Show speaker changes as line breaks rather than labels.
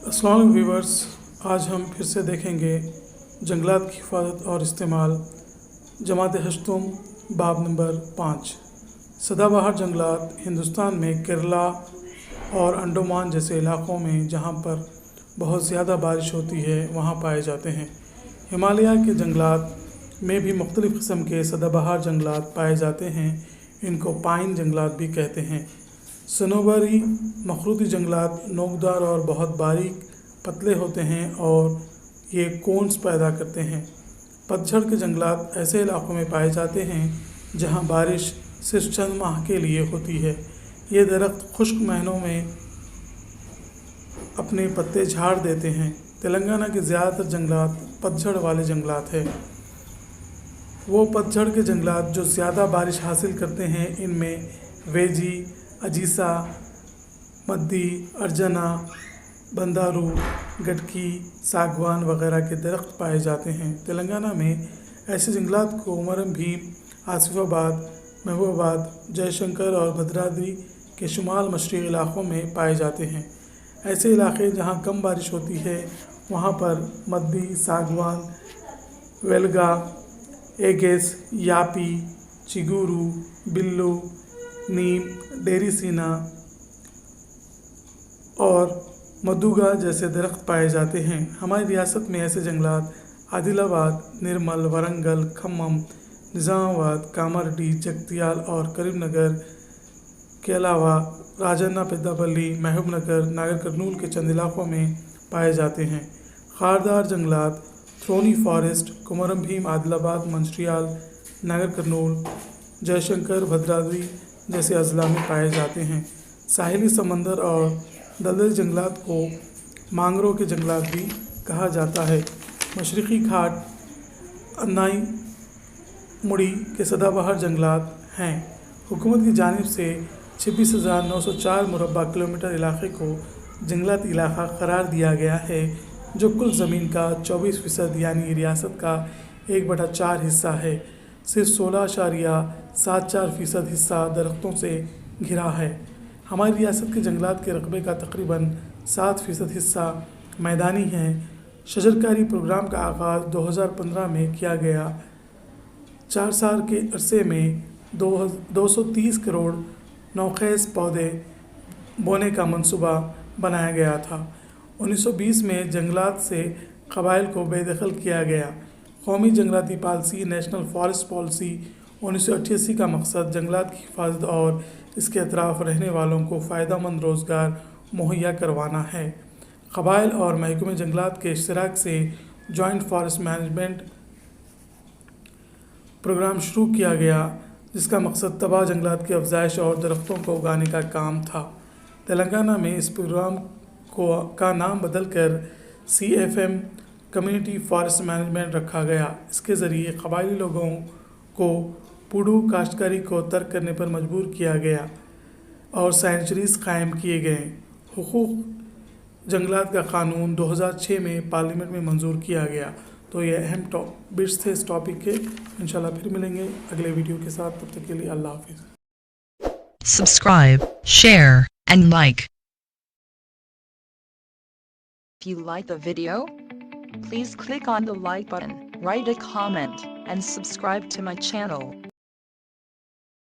السلام علیکم ویورز، آج ہم پھر سے دیکھیں گے جنگلات کی حفاظت اور استعمال، جماعت ہشتم، باب نمبر 5۔ سدا بہار جنگلات ہندوستان میں کیرلا اور انڈمان جیسے علاقوں میں جہاں پر بہت زیادہ بارش ہوتی ہے وہاں پائے جاتے ہیں۔ ہمالیہ کے جنگلات میں بھی مختلف قسم کے سدا بہار جنگلات پائے جاتے ہیں، ان کو پائن جنگلات بھی کہتے ہیں۔ صنوبری مخروطی جنگلات نوکدار اور بہت باریک پتلے ہوتے ہیں اور یہ کونس پیدا کرتے ہیں۔ پتجھڑ کے جنگلات ایسے علاقوں میں پائے جاتے ہیں جہاں بارش صرف چند ماہ کے لیے ہوتی ہے۔ یہ درخت خشک مہینوں میں اپنے پتے جھاڑ دیتے ہیں۔ تلنگانہ کے زیادہ تر جنگلات پتجھڑ والے جنگلات ہیں۔ وہ پتجھڑ کے جنگلات جو زیادہ بارش حاصل کرتے ہیں، ان میں ویجی، اجیسا، مدی، ارجنا، بندارو، گٹکی، ساگوان وغیرہ کے درخت پائے جاتے ہیں۔ تلنگانہ میں ایسے جنگلات کومرم بھیم، آصف آباد، محبوب آباد، جے شنکر اور بھدرادری کے شمال مشرقی علاقوں میں پائے جاتے ہیں۔ ایسے علاقے جہاں کم بارش ہوتی ہے وہاں پر مدی، ساگوان، ویلگا، ایگس، یاپی، چیگورو، بلو، نیم، ڈیری سینا اور مدوگا جیسے درخت پائے جاتے ہیں۔ ہماری ریاست میں ایسے جنگلات عادل آباد، نرمل، ورنگل، کھمم، نظام آباد، کاماریڈی، جگتیال اور کریم نگر کے علاوہ راجنا پیداپلی، محبوب نگر، ناگر کرنول کے چند علاقوں میں پائے جاتے ہیں۔ خاردار جنگلات تھرونی فارسٹ کومرم بھیم، عادل آباد، منچریال، ناگر کرنول، جے شنکر، بھدرادری جیسے اضلاع میں پائے جاتے ہیں۔ ساحلی سمندر اور دلدلی جنگلات کو مانگرو کے جنگلات بھی کہا جاتا ہے۔ مشرقی گھاٹ انائی مڑی کے سدا بہار جنگلات ہیں۔ حکومت کی جانب سے 26,904 مربع کلومیٹر علاقے کو جنگلاتی علاقہ قرار دیا گیا ہے، جو کل زمین کا 24% یعنی ریاست کا 1/4 حصہ ہے۔ صرف 16.74% حصہ درختوں سے گھرا ہے۔ ہماری ریاست کے جنگلات کے رقبے کا تقریباً 7% حصہ میدانی ہے۔ شجرکاری پروگرام کا آغاز 2015 میں کیا گیا۔ 4 سال کے عرصے میں 230 کروڑ نوخیز پودے بونے کا منصوبہ بنایا گیا تھا۔ 1920 میں جنگلات سے قبائل کو بے دخل کیا گیا۔ قومی جنگلاتی پالیسی نیشنل فارسٹ پالیسی 1988 کا مقصد جنگلات کی حفاظت اور اس کے اطراف رہنے والوں کو فائدہ مند روزگار مہیا کروانا ہے۔ قبائل اور محکمہ جنگلات کے اشتراک سے جوائنٹ فارسٹ مینجمنٹ پروگرام شروع کیا گیا، جس کا مقصد تباہ جنگلات کی افزائش اور درختوں کو اگانے کا کام تھا۔ تلنگانہ میں اس پروگرام کا نام بدل کر CFM کمیونٹی فارسٹ مینجمنٹ رکھا گیا۔ اس کے ذریعے قبائلی لوگوں کو پوڈو کاشتکاری کو ترک کرنے پر مجبور کیا گیا اور سینچریز قائم کیے گئے۔ حقوق جنگلات کا قانون 2006 میں پارلیمنٹ میں منظور کیا گیا۔ تو یہ اہم بٹس تھے اس ٹاپک کے۔ انشاءاللہ پھر ملیں گے اگلے ویڈیو کے ساتھ، تب تک کے لیے اللہ حافظ۔
Subscribe, share, and like.
If you like the video, please click on the like button, write a comment, and subscribe to my channel.